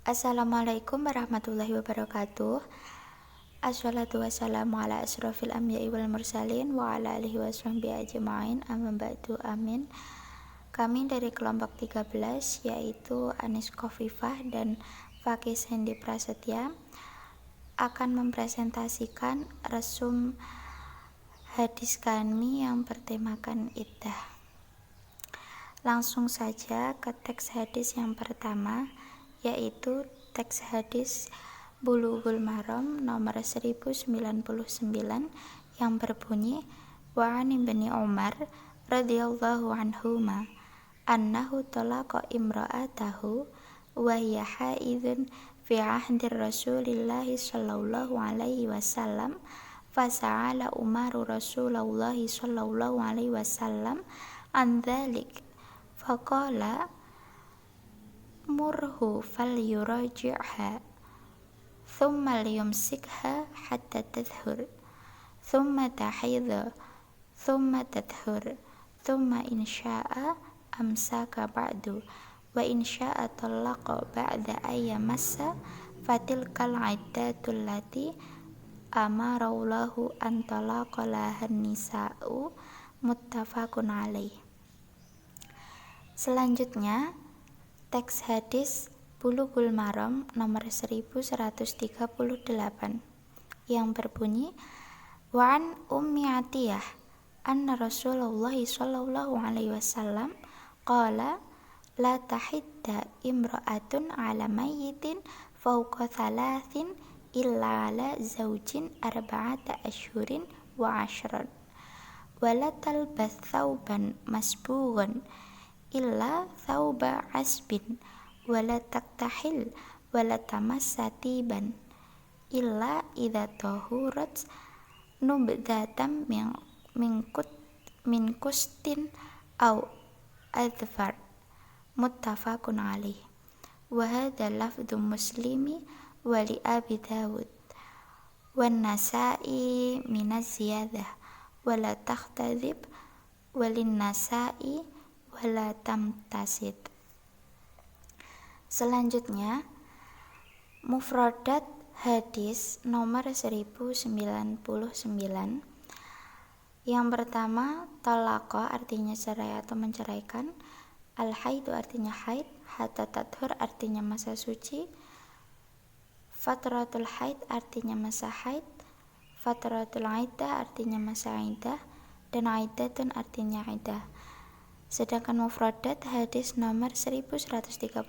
Assalamualaikum warahmatullahi wabarakatuh. Assalatu wassalamu ala asrofil anbiya'i wal mursalin wa ala alihi wa sahbihi ajma'in, amma ba'du, amin. Kami dari kelompok 13 yaitu Anis Khofifah dan Fakih Sendi Prasetya akan mempresentasikan resum hadis kami yang bertemakan iddah. Langsung saja ke teks hadis yang pertama, yaitu teks hadis Bulughul Maram nomor 1099 yang berbunyi, wa 'an ibni Umar radhiyallahu anhuma annahu talaqa imra'atahu wa hiya haidun fi ahdi Rasulillahi sallallahu alaihi wasallam fasa'ala Umaru Rasulullahi sallallahu alaihi wasallam an dzalik faqala murhu falyuraji'ha thumma liyumsikha hatta tadhhur thumma tahidha thumma tadhhur thumma insya'a amsaka ba'du wa insya'a talaqa ba'da ayyamassa fatilkal iddatul lati amarallahu an talaqa lahan nisa'u muttafaqun alaih. Selanjutnya teks hadis Bulughul Maram nomor 1138 yang berbunyi, wa 'an Ummi Atiyah anna Rasulullah sallallahu alaihi wasallam qala la tahidda imra'atun 'ala mayyitin fawqa thalathin illa 'ala zawjin arba'ata ashhurin wa 'ashran wa la talbath thawban masbughan illa thawba asbin wala taktahil wala tamassa tiban illa idza tahurat nubdatam min kustin au adfar muttafaqun alaih. Wa hadha lafdhu Muslimi wa li Abi Dawud wan Nasa'i min az-ziyadah wala takhtadhib walin Nasa'i wala tamtasid. Selanjutnya mufradat hadis nomor 1099. Yang pertama, talaqa artinya cerai atau menceraikan, al-haidu artinya haid, hatta tathur artinya masa suci, fatratul haid artinya masa haid, fatratul iddah artinya masa iddah, dan iddatun artinya iddah. Sedangkan mufradat hadis nomor 1138,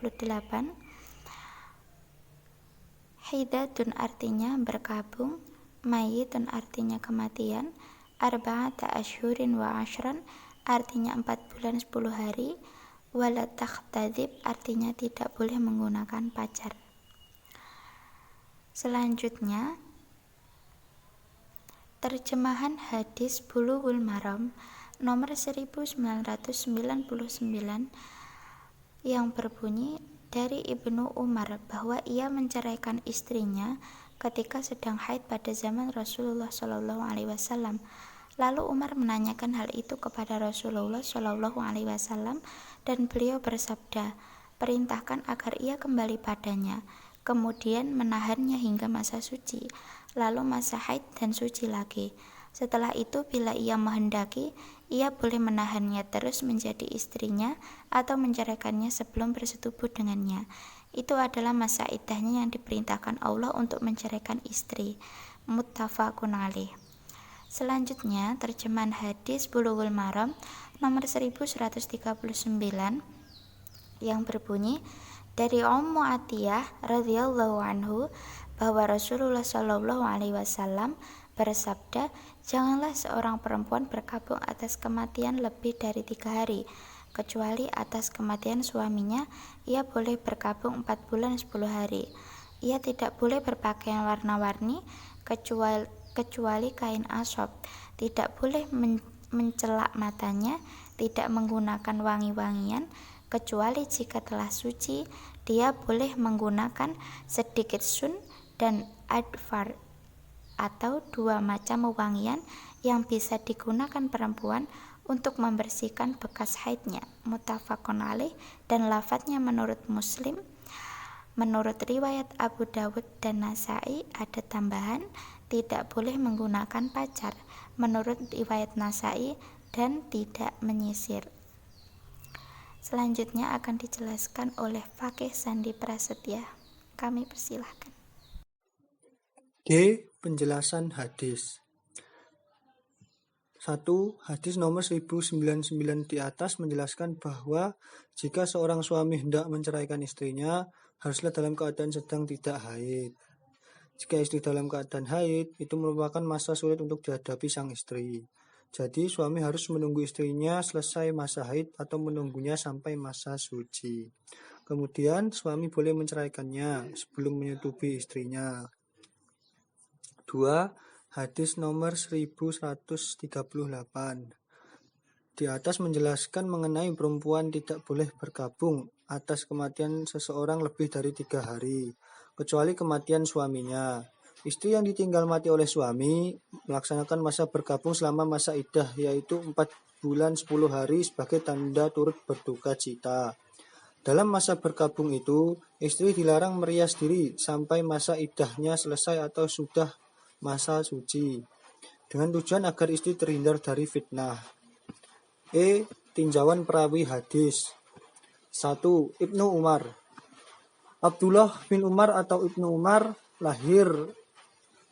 hidatun artinya berkabung, mayyitun artinya kematian, arba'ata ashhurin wa 'ashran artinya 4 bulan 10 hari, wala takhtadib artinya tidak boleh menggunakan pacar. Selanjutnya terjemahan hadis Bulughul Maram nomor 1999 yang berbunyi, dari Ibnu Umar bahwa ia menceraikan istrinya ketika sedang haid pada zaman Rasulullah Shallallahu Alaihi Wasallam. Lalu Umar menanyakan hal itu kepada Rasulullah Shallallahu Alaihi Wasallam dan beliau bersabda, perintahkan agar ia kembali padanya, kemudian menahannya hingga masa suci, lalu masa haid dan suci lagi. Setelah itu bila ia menghendaki, ia boleh menahannya terus menjadi istrinya atau menceraikannya sebelum bersetubuh dengannya. Itu adalah masa iddahnya yang diperintahkan Allah untuk menceraikan istri. Muttafaqun alaih. Selanjutnya terjemahan hadis Bulughul Maram nomor 1139 yang berbunyi, dari Ummu Atiyah radhiyallahu anhu bahwa Rasulullah sallallahu alaihi wasallam bersabda, janganlah seorang perempuan berkabung atas kematian lebih dari 3 hari, kecuali atas kematian suaminya ia boleh berkabung 4 bulan 10 hari. Ia tidak boleh berpakaian warna-warni kecuali kain asop, tidak boleh mencelak matanya, tidak menggunakan wangi-wangian, kecuali jika telah suci dia boleh menggunakan sedikit sun dan adfar atau 2 macam wewangian yang bisa digunakan perempuan untuk membersihkan bekas haidnya. Muttafaqun alaih, dan lafadznya menurut Muslim, Menurut riwayat Abu Dawud dan Nasai ada tambahan tidak boleh menggunakan pacar. Menurut riwayat Nasai dan tidak menyisir. Selanjutnya akan dijelaskan oleh Fakih Sandi Prasetya. Kami persilahkan. D. Penjelasan hadis. 1. Hadis nomor 1099 di atas menjelaskan bahwa jika seorang suami hendak menceraikan istrinya, haruslah dalam keadaan sedang tidak haid. Jika istri dalam keadaan haid, itu merupakan masa sulit untuk dihadapi sang istri. Jadi suami harus menunggu istrinya selesai masa haid atau menunggunya sampai masa suci. Kemudian suami boleh menceraikannya sebelum menyetubuhi istrinya. 2. Hadis nomor 1138. Di atas menjelaskan mengenai perempuan tidak boleh bergabung atas kematian seseorang lebih dari 3 hari, kecuali kematian suaminya. Istri yang ditinggal mati oleh suami melaksanakan masa bergabung selama masa iddah, yaitu 4 bulan 10 hari sebagai tanda turut berduka cita. Dalam masa bergabung itu, istri dilarang merias diri sampai masa iddahnya selesai atau sudah masa suci, dengan tujuan agar istri terhindar dari fitnah. Tinjauan perawi hadis. 1. Ibnu Umar. Abdullah bin Umar atau Ibnu Umar lahir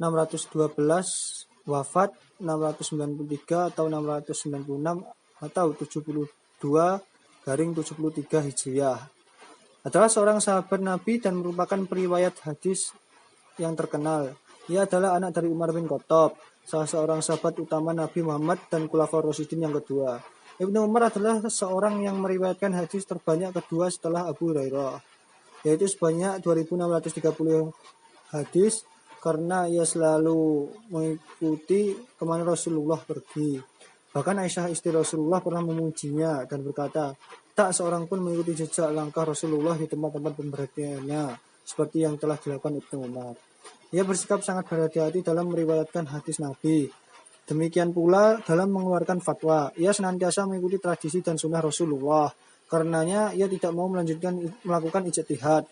612, wafat 693 atau 696 atau 72/73 Hijriah. Adalah seorang sahabat Nabi dan merupakan periwayat hadis yang terkenal. Ia adalah anak dari Umar bin Khattab, salah seorang sahabat utama Nabi Muhammad dan Khulafaur Rasyidin yang kedua. Ibnu Umar adalah seorang yang meriwayatkan hadis terbanyak kedua setelah Abu Hurairah, yaitu sebanyak 2630 hadis, karena ia selalu mengikuti kemana Rasulullah pergi. Bahkan Aisyah istri Rasulullah pernah memujinya dan berkata, tak seorang pun mengikuti jejak langkah Rasulullah di tempat-tempat pemberhentiannya, seperti yang telah dilakukan Ibnu Umar. Ia bersikap sangat berhati-hati dalam meriwayatkan hadis Nabi. Demikian pula dalam mengeluarkan fatwa. Ia senantiasa mengikuti tradisi dan sunnah Rasulullah. Karenanya ia tidak mau melakukan ijtihad.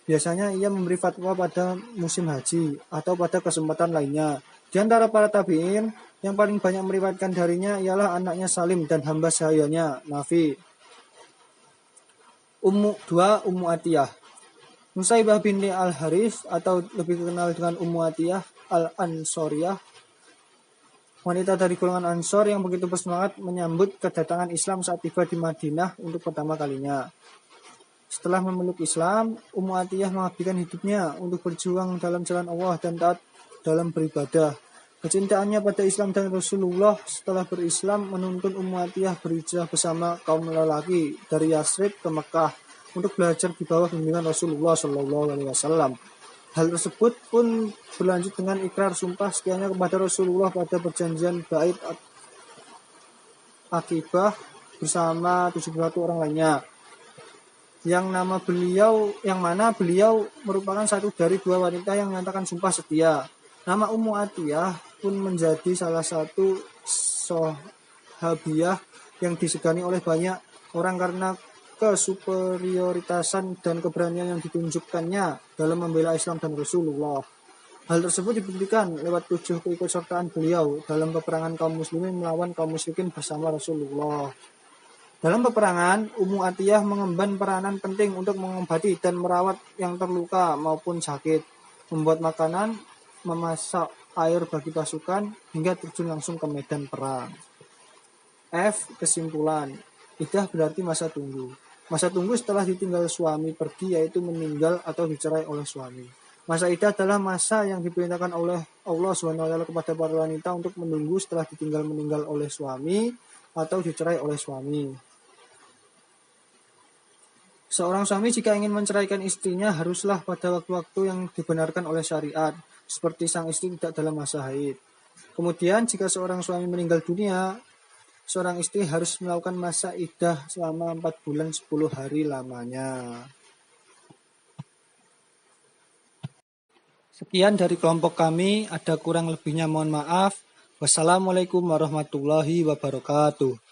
Biasanya ia memberi fatwa pada musim haji atau pada kesempatan lainnya. Di antara para tabi'in, yang paling banyak meriwayatkan darinya ialah anaknya Salim dan hamba sahayanya Nafi. 2. Ummu Atiyah. Nusaibah binti Al-Haris atau lebih dikenal dengan Ummu Atiyah Al-Ansoriyah, wanita dari golongan Ansor yang begitu bersemangat menyambut kedatangan Islam saat tiba di Madinah untuk pertama kalinya. Setelah memeluk Islam, Ummu Atiyah mengabdikan hidupnya untuk berjuang dalam jalan Allah dan taat dalam beribadah. Kecintaannya pada Islam dan Rasulullah setelah berislam menuntun Ummu Atiyah berhijrah bersama kaum lelaki dari Yasrib ke Mekah untuk belajar di bawah bimbingan Rasulullah SAW. Hal tersebut pun berlanjut dengan ikrar sumpah setianya kepada Rasulullah pada perjanjian Bait Aqibah bersama 71 orang lainnya, yang mana beliau merupakan satu dari 2 wanita yang menyatakan sumpah setia. Nama Ummu Atiyah pun menjadi salah satu sahabiyah yang disegani oleh banyak orang karena kesuperioritasan dan keberanian yang ditunjukkannya dalam membela Islam dan Rasulullah. Hal tersebut dibuktikan lewat 7 keikutsertaan beliau dalam peperangan kaum muslimin melawan kaum musyrikin bersama Rasulullah. Dalam peperangan, Ummu Atiyah mengemban peranan penting untuk mengobati dan merawat yang terluka maupun sakit, membuat makanan, memasak air bagi pasukan, hingga terjun langsung ke medan perang. Kesimpulan. Iddah berarti masa tunggu. Masa tunggu setelah ditinggal suami pergi yaitu meninggal atau dicerai oleh suami. Masa iddah adalah masa yang diperintahkan oleh Allah SWT kepada para wanita untuk menunggu setelah meninggal oleh suami atau dicerai oleh suami. Seorang suami jika ingin menceraikan istrinya haruslah pada waktu-waktu yang dibenarkan oleh syariat, seperti sang istri tidak dalam masa haid. Kemudian jika seorang suami meninggal dunia, seorang istri harus melakukan masa iddah selama 4 bulan 10 hari lamanya. Sekian dari kelompok kami, ada kurang lebihnya mohon maaf. Wassalamualaikum warahmatullahi wabarakatuh.